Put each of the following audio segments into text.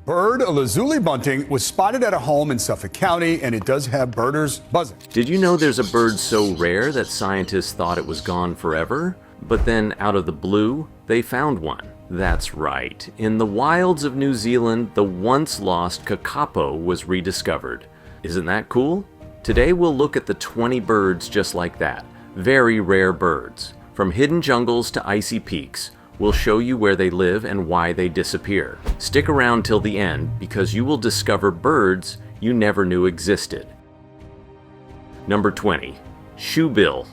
Bird, a lazuli bunting, was spotted at a home in Suffolk County, and it does have birders buzzing. Did you know there's a bird so rare that scientists thought it was gone forever? But then, out of the blue, they found one. That's right. In the wilds of New Zealand, the once-lost kakapo was rediscovered. Isn't that cool? Today we'll look at the 20 birds just like that. Very rare birds. From hidden jungles to icy peaks, we'll show you where they live and why they disappear. Stick around till the end because you will discover birds you never knew existed. Number 20. Shoebill.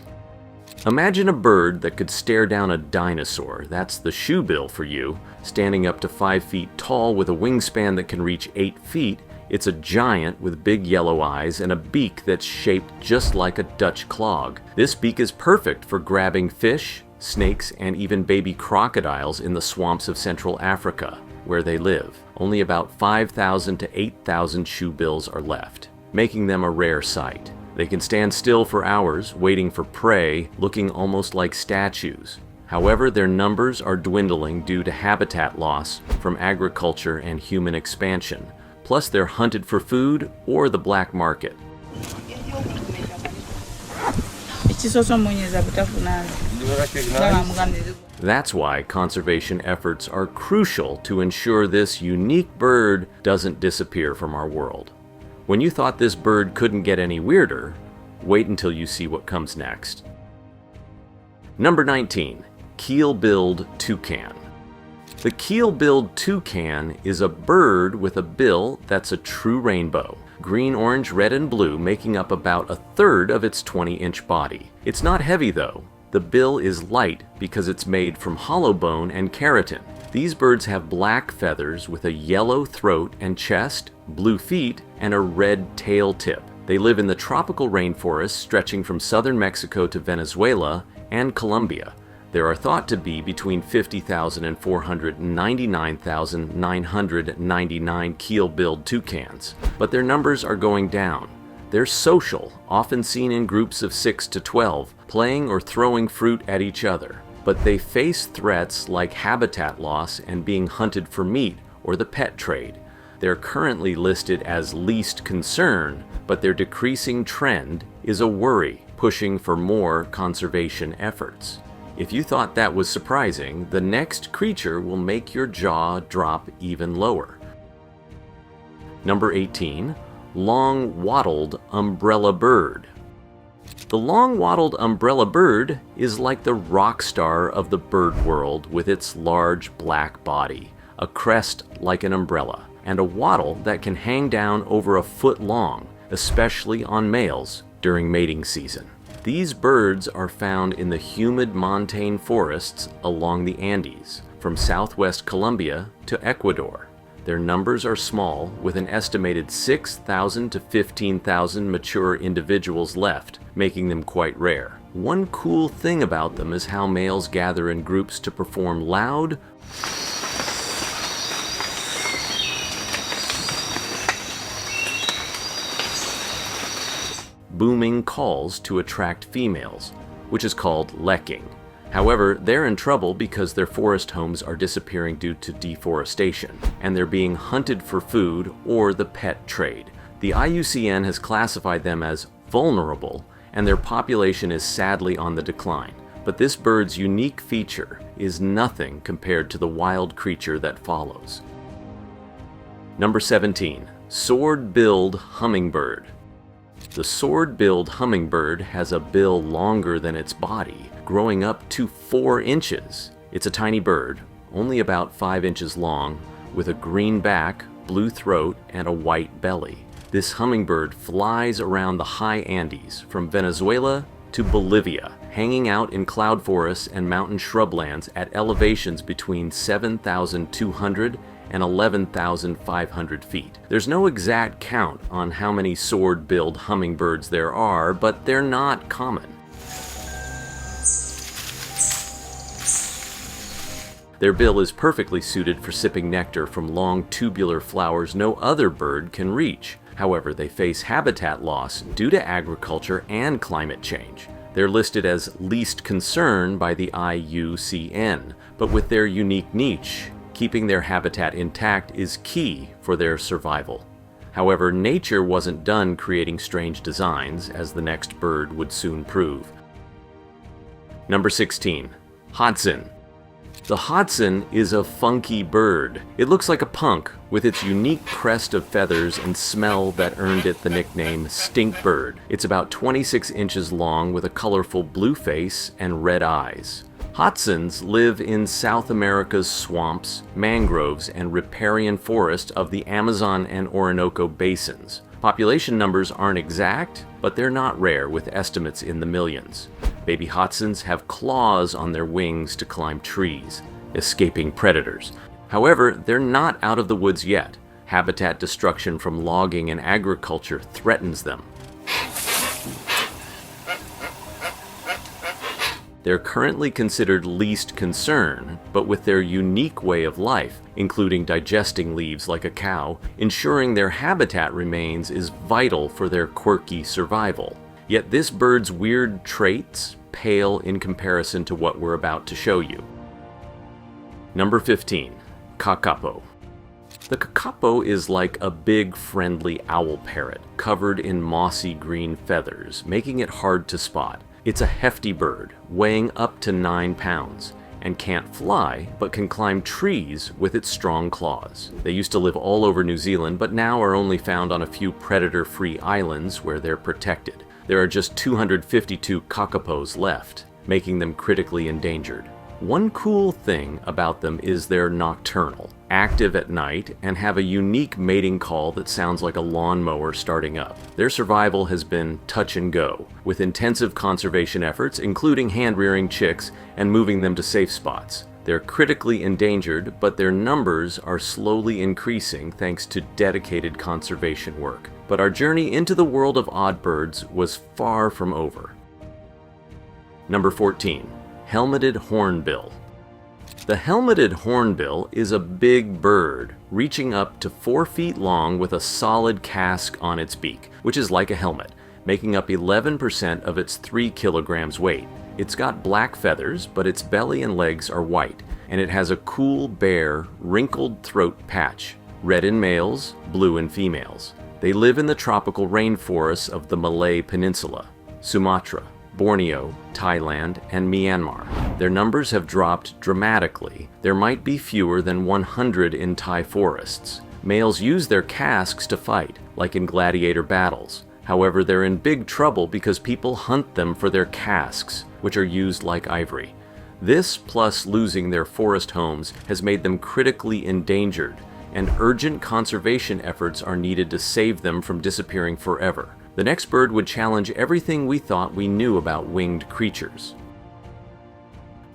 Imagine a bird that could stare down a dinosaur. That's the shoebill for you. Standing up to 5 feet tall with a wingspan that can reach 8 feet, it's a giant with big yellow eyes and a beak that's shaped just like a Dutch clog. This beak is perfect for grabbing fish, snakes, and even baby crocodiles in the swamps of Central Africa, where they live. Only about 5,000 to 8,000 shoebills are left, making them a rare sight. They can stand still for hours, waiting for prey, looking almost like statues. However, their numbers are dwindling due to habitat loss from agriculture and human expansion. Plus, they're hunted for food or the black market. That's why conservation efforts are crucial to ensure this unique bird doesn't disappear from our world. When you thought this bird couldn't get any weirder, wait until you see what comes next. Number 19. Keel-billed toucan. The keel-billed toucan is a bird with a bill that's a true rainbow. Green, orange, red, and blue making up about a third of its 20-inch body. It's not heavy though. The bill is light because it's made from hollow bone and keratin. These birds have black feathers with a yellow throat and chest, blue feet, and a red tail tip. They live in the tropical rainforests stretching from southern Mexico to Venezuela and Colombia. There are thought to be between 50,000 and 499,999 keel-billed toucans, but their numbers are going down. They're social, often seen in groups of 6 to 12, playing or throwing fruit at each other. But they face threats like habitat loss and being hunted for meat or the pet trade. They're currently listed as least concern, but their decreasing trend is a worry, pushing for more conservation efforts. If you thought that was surprising, the next creature will make your jaw drop even lower. Number 18. Long-wattled umbrella bird. The long-wattled umbrella bird is like the rock star of the bird world with its large black body, a crest like an umbrella, and a wattle that can hang down over a foot long, especially on males during mating season. These birds are found in the humid montane forests along the Andes, from southwest Colombia to Ecuador. Their numbers are small, with an estimated 6,000 to 15,000 mature individuals left, making them quite rare. One cool thing about them is how males gather in groups to perform loud, booming calls to attract females, which is called lekking. However, they're in trouble because their forest homes are disappearing due to deforestation, and they're being hunted for food or the pet trade. The IUCN has classified them as vulnerable, and their population is sadly on the decline. But this bird's unique feature is nothing compared to the wild creature that follows. Number 17. Sword-billed hummingbird. The sword-billed hummingbird has a bill longer than its body, growing up to 4 inches. It's a tiny bird, only about 5 inches long, with a green back, blue throat, and a white belly. This hummingbird flies around the high Andes, from Venezuela to Bolivia, hanging out in cloud forests and mountain shrublands at elevations between 7,200 and 11,500 feet. There's no exact count on how many sword-billed hummingbirds there are, but they're not common. Their bill is perfectly suited for sipping nectar from long tubular flowers no other bird can reach. However, they face habitat loss due to agriculture and climate change. They're listed as least concern by the IUCN, but with their unique niche, Keeping their habitat intact is key for their survival. However, nature wasn't done creating strange designs, as the next bird would soon prove. Number 16. Hoatzin. The hoatzin is a funky bird. It looks like a punk, with its unique crest of feathers and smell that earned it the nickname stink bird. It's about 26 inches long with a colorful blue face and red eyes. Hoatzins live in South America's swamps, mangroves, and riparian forest of the Amazon and Orinoco basins. Population numbers aren't exact, but they're not rare, with estimates in the millions. Baby hoatzins have claws on their wings to climb trees, escaping predators. However, they're not out of the woods yet. Habitat destruction from logging and agriculture threatens them. They're currently considered least concern, but with their unique way of life, including digesting leaves like a cow, ensuring their habitat remains is vital for their quirky survival. Yet this bird's weird traits pale in comparison to what we're about to show you. Number 15. Kakapo. The kakapo is like a big friendly owl parrot, covered in mossy green feathers, making it hard to spot. It's a hefty bird, weighing up to 9 pounds, and can't fly, but can climb trees with its strong claws. They used to live all over New Zealand, but now are only found on a few predator-free islands where they're protected. There are just 252 kakapos left, making them critically endangered. One cool thing about them is they're nocturnal, active at night, and have a unique mating call that sounds like a lawnmower starting up. Their survival has been touch and go, with intensive conservation efforts, including hand-rearing chicks and moving them to safe spots. They're critically endangered, but their numbers are slowly increasing thanks to dedicated conservation work. But our journey into the world of odd birds was far from over. Number 14. Helmeted hornbill. The helmeted hornbill is a big bird, reaching up to 4 feet long with a solid casque on its beak, which is like a helmet, making up 11% of its 3 kilograms weight. It's got black feathers, but its belly and legs are white, and it has a cool, bare, wrinkled throat patch, red in males, blue in females. They live in the tropical rainforests of the Malay Peninsula, Sumatra, Borneo, Thailand, and Myanmar. Their numbers have dropped dramatically. There might be fewer than 100 in Thai forests. Males use their casques to fight, like in gladiator battles. However, they're in big trouble because people hunt them for their casques, which are used like ivory. This, plus losing their forest homes, has made them critically endangered, and urgent conservation efforts are needed to save them from disappearing forever. The next bird would challenge everything we thought we knew about winged creatures.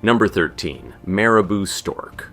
Number 13. Marabou stork.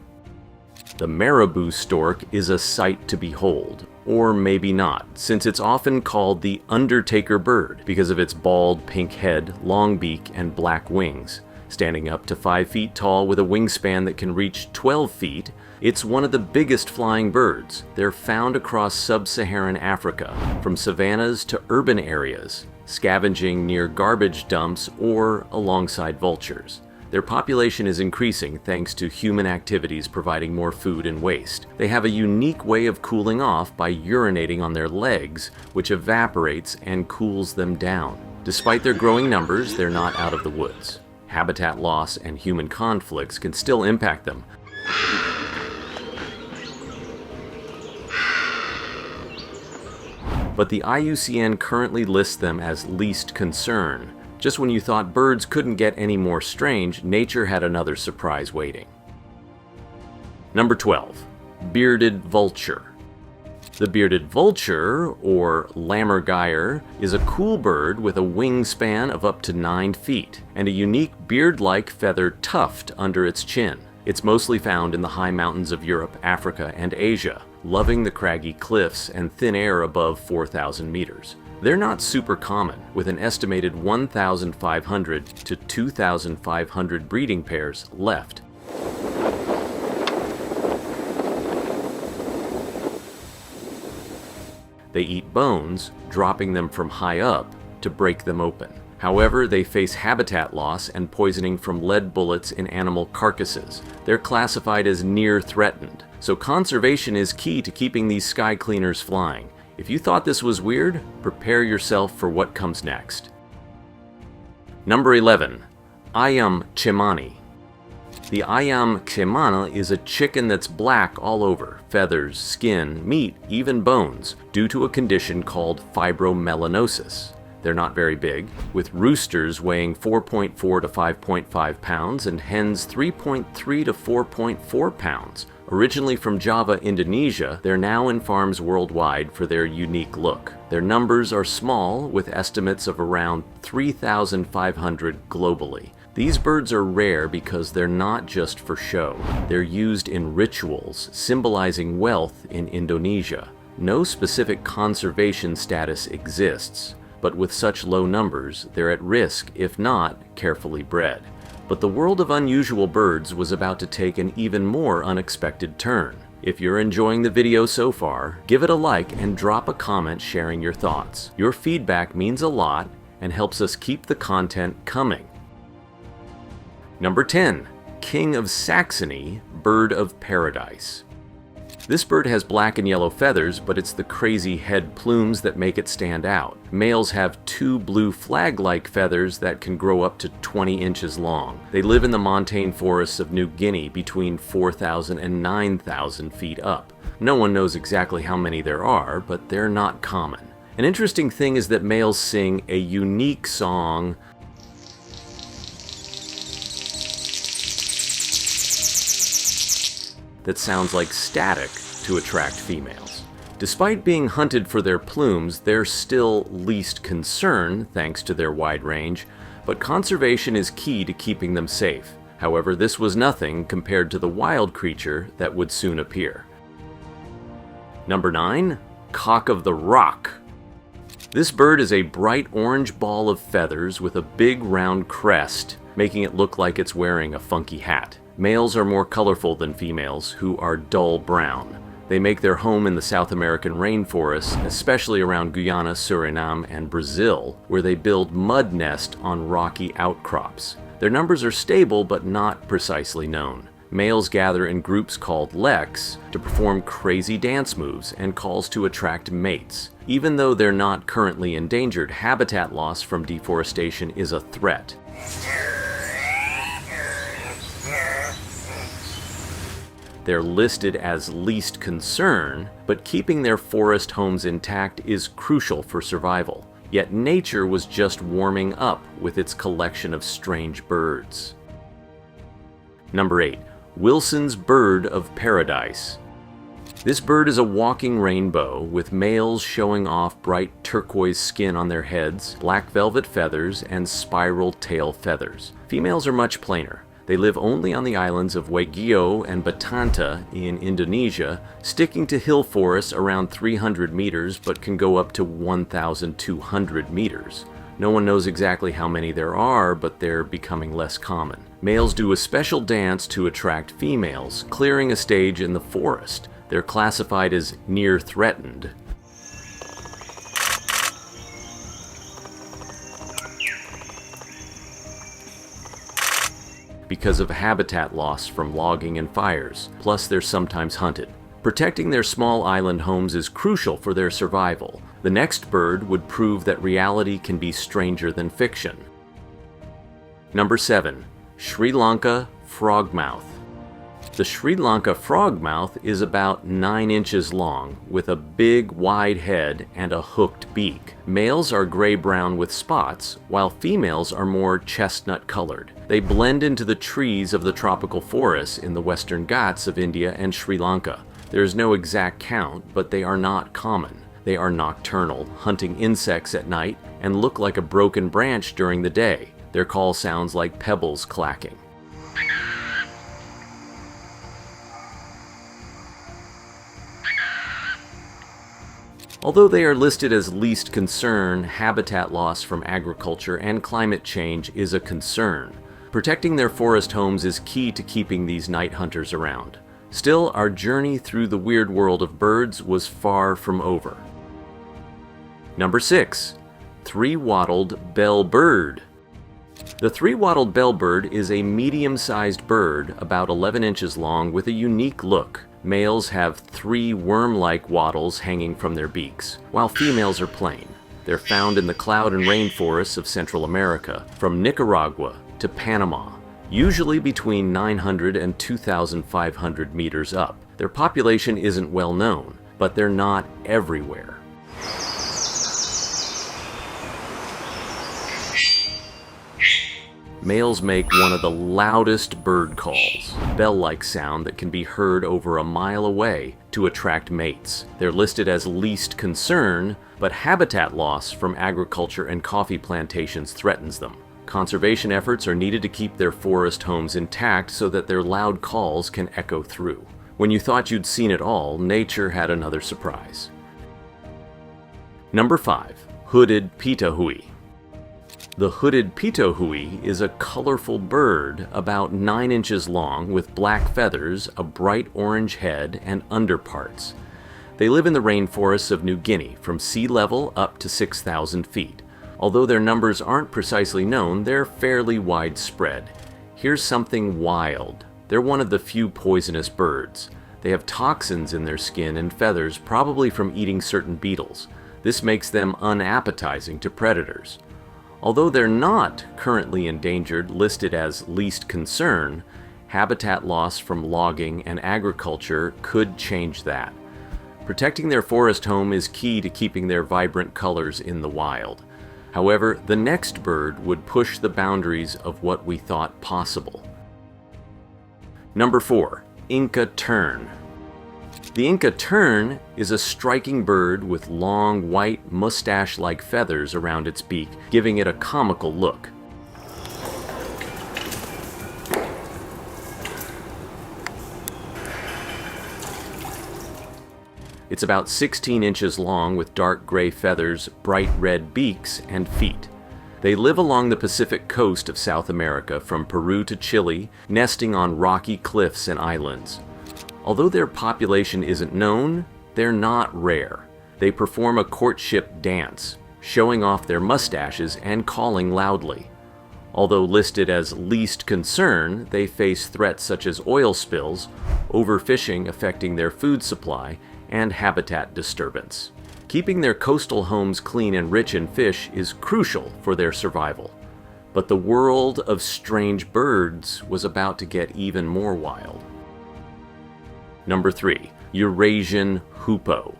The marabou stork is a sight to behold, or maybe not, since it's often called the undertaker bird because of its bald pink head, long beak, and black wings. Standing up to 5 feet tall with a wingspan that can reach 12 feet, it's one of the biggest flying birds. They're found across sub-Saharan Africa, from savannas to urban areas, scavenging near garbage dumps or alongside vultures. Their population is increasing thanks to human activities providing more food and waste. They have a unique way of cooling off by urinating on their legs, which evaporates and cools them down. Despite their growing numbers, they're not out of the woods. Habitat loss and human conflicts can still impact them. But the IUCN currently lists them as least concern. Just when you thought birds couldn't get any more strange, nature had another surprise waiting. Number 12. Bearded vulture. The bearded vulture, or lammergeier, is a cool bird with a wingspan of up to 9 feet and a unique beard-like feather tuft under its chin. It's mostly found in the high mountains of Europe, Africa, and Asia, loving the craggy cliffs and thin air above 4,000 meters. They're not super common, with an estimated 1,500 to 2,500 breeding pairs left. They eat bones, dropping them from high up to break them open. However, they face habitat loss and poisoning from lead bullets in animal carcasses. They're classified as near threatened, so conservation is key to keeping these sky cleaners flying. If you thought this was weird, prepare yourself for what comes next. Number 11. Ayam cemani. The ayam cemani is a chicken that's black all over, feathers, skin, meat, even bones, due to a condition called fibromelanosis. They're not very big, with roosters weighing 4.4 to 5.5 pounds and hens 3.3 to 4.4 pounds. Originally from Java, Indonesia, they're now in farms worldwide for their unique look. Their numbers are small, with estimates of around 3,500 globally. These birds are rare because they're not just for show. They're used in rituals, symbolizing wealth in Indonesia. No specific conservation status exists, but with such low numbers, they're at risk if not carefully bred. But the world of unusual birds was about to take an even more unexpected turn. If you're enjoying the video so far, give it a like and drop a comment sharing your thoughts. Your feedback means a lot and helps us keep the content coming. Number 10. King of Saxony, bird of paradise. This bird has black and yellow feathers, but it's the crazy head plumes that make it stand out. Males have 2 blue flag-like feathers that can grow up to 20 inches long. They live in the montane forests of New Guinea between 4,000 and 9,000 feet up. No one knows exactly how many there are, but they're not common. An interesting thing is that males sing a unique song that sounds like static to attract females. Despite being hunted for their plumes, they're still least concern thanks to their wide range, but conservation is key to keeping them safe. However, this was nothing compared to the wild creature that would soon appear. Number 9. Cock of the Rock. This bird is a bright orange ball of feathers with a big round crest, making it look like it's wearing a funky hat. Males are more colorful than females, who are dull brown. They make their home in the South American rainforests, especially around Guyana, Suriname, and Brazil, where they build mud nests on rocky outcrops. Their numbers are stable but not precisely known. Males gather in groups called leks to perform crazy dance moves and calls to attract mates. Even though they're not currently endangered, habitat loss from deforestation is a threat. They're listed as least concern, but keeping their forest homes intact is crucial for survival. Yet nature was just warming up with its collection of strange birds. Number 8. Wilson's bird of paradise. This bird is a walking rainbow, with males showing off bright turquoise skin on their heads, black velvet feathers, and spiral tail feathers. Females are much plainer. They live only on the islands of Waigeo and Batanta in Indonesia, sticking to hill forests around 300 meters but can go up to 1,200 meters. No one knows exactly how many there are, but they're becoming less common. Males do a special dance to attract females, clearing a stage in the forest. They're classified as near threatened. Because of habitat loss from logging and fires, plus they're sometimes hunted. Protecting their small island homes is crucial for their survival. The next bird would prove that reality can be stranger than fiction. Number 7. Sri Lanka frogmouth. The Sri Lanka frogmouth is about 9 inches long, with a big, wide head and a hooked beak. Males are gray-brown with spots, while females are more chestnut-colored. They blend into the trees of the tropical forests in the western Ghats of India and Sri Lanka. There is no exact count, but they are not common. They are nocturnal, hunting insects at night, and look like a broken branch during the day. Their call sounds like pebbles clacking. Although they are listed as least concern, habitat loss from agriculture and climate change is a concern. Protecting their forest homes is key to keeping these night hunters around. Still, our journey through the weird world of birds was far from over. Number 6. Three-wattled bellbird. The three-wattled bellbird is a medium-sized bird about 11 inches long with a unique look. Males have 3 worm-like wattles hanging from their beaks, while females are plain. They're found in the cloud and rainforests of Central America, from Nicaragua to Panama, usually between 900 and 2,500 meters up. Their population isn't well known, but they're not everywhere. Males make one of the loudest bird calls, bell-like sound that can be heard over a mile away to attract mates. They're listed as least concern, but habitat loss from agriculture and coffee plantations threatens them. Conservation efforts are needed to keep their forest homes intact so that their loud calls can echo through. When you thought you'd seen it all, nature had another surprise. Number 5. Hooded pitohui. The hooded pitohui is a colorful bird about 9 inches long with black feathers, a bright orange head, and underparts. They live in the rainforests of New Guinea from sea level up to 6,000 feet. Although their numbers aren't precisely known, they're fairly widespread. Here's something wild. They're one of the few poisonous birds. They have toxins in their skin and feathers, probably from eating certain beetles. This makes them unappetizing to predators. Although they're not currently endangered, listed as least concern, habitat loss from logging and agriculture could change that. Protecting their forest home is key to keeping their vibrant colors in the wild. However, the next bird would push the boundaries of what we thought possible. Number 4. Inca tern. The Inca tern is a striking bird with long, white, mustache-like feathers around its beak, giving it a comical look. It's about 16 inches long with dark gray feathers, bright red beaks, and feet. They live along the Pacific coast of South America, from Peru to Chile, nesting on rocky cliffs and islands. Although their population isn't known, they're not rare. They perform a courtship dance, showing off their mustaches and calling loudly. Although listed as least concern, they face threats such as oil spills, overfishing affecting their food supply, and habitat disturbance. Keeping their coastal homes clean and rich in fish is crucial for their survival. But the world of strange birds was about to get even more wild. Number 3. Eurasian hoopoe.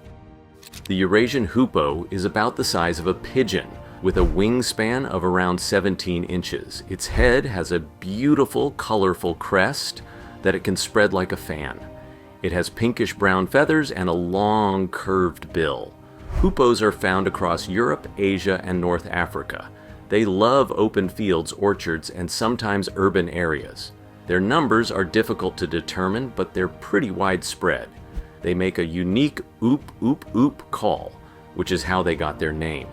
The Eurasian hoopoe is about the size of a pigeon, with a wingspan of around 17 inches. Its head has a beautiful, colorful crest that it can spread like a fan. It has pinkish-brown feathers and a long, curved bill. Hoopoes are found across Europe, Asia, and North Africa. They love open fields, orchards, and sometimes urban areas. Their numbers are difficult to determine, but they're pretty widespread. They make a unique oop oop oop call, which is how they got their name.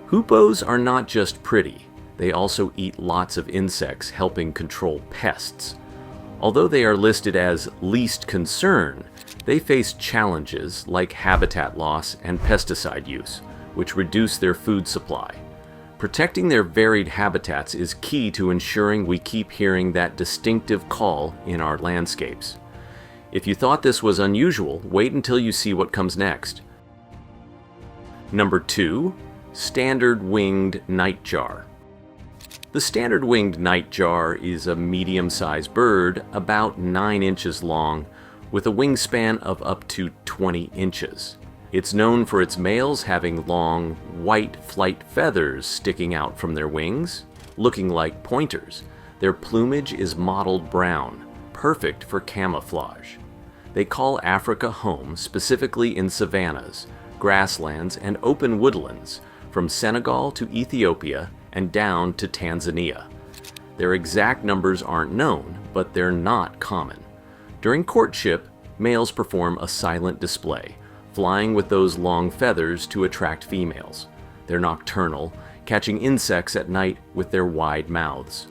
Hoopoes are not just pretty, they also eat lots of insects, helping control pests. Although they are listed as least concern, they face challenges like habitat loss and pesticide use, which reduce their food supply. Protecting their varied habitats is key to ensuring we keep hearing that distinctive call in our landscapes. If you thought this was unusual, wait until you see what comes next. Number 2. Standard winged nightjar. The standard winged nightjar is a medium-sized bird about 9 inches long with a wingspan of up to 20 inches. It's known for its males having long, white flight feathers sticking out from their wings, looking like pointers. Their plumage is mottled brown, perfect for camouflage. They call Africa home, specifically in savannas, grasslands, and open woodlands, from Senegal to Ethiopia and down to Tanzania. Their exact numbers aren't known, but they're not common. During courtship, males perform a silent display, flying with those long feathers to attract females. They're nocturnal, catching insects at night with their wide mouths.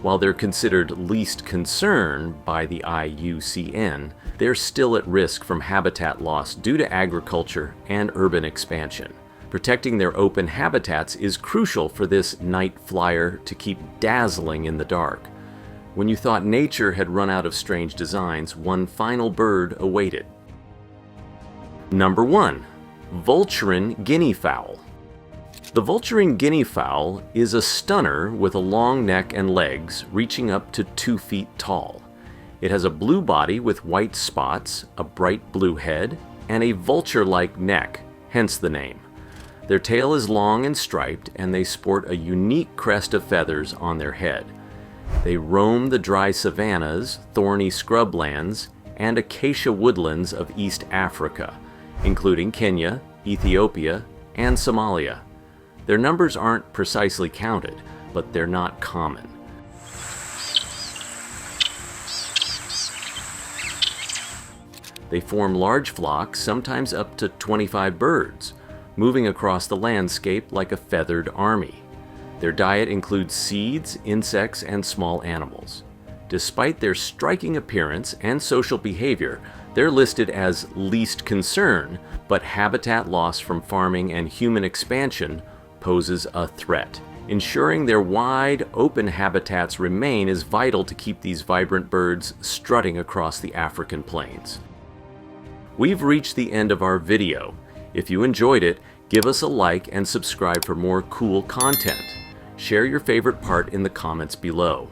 While they're considered least concern by the IUCN, they're still at risk from habitat loss due to agriculture and urban expansion. Protecting their open habitats is crucial for this night flyer to keep dazzling in the dark. When you thought nature had run out of strange designs, one final bird awaited. Number 1. Vulturine guineafowl. The Vulturine guineafowl is a stunner with a long neck and legs reaching up to 2 feet tall. It has a blue body with white spots, a bright blue head, and a vulture-like neck, hence the name. Their tail is long and striped, and they sport a unique crest of feathers on their head. They roam the dry savannas, thorny scrublands, and acacia woodlands of East Africa, including Kenya, Ethiopia, and Somalia. Their numbers aren't precisely counted, but they're not common. They form large flocks, sometimes up to 25 birds, moving across the landscape like a feathered army. Their diet includes seeds, insects, and small animals. Despite their striking appearance and social behavior, they're listed as least concern, but habitat loss from farming and human expansion poses a threat. Ensuring their wide, open habitats remain is vital to keep these vibrant birds strutting across the African plains. We've reached the end of our video. If you enjoyed it, give us a like and subscribe for more cool content. Share your favorite part in the comments below.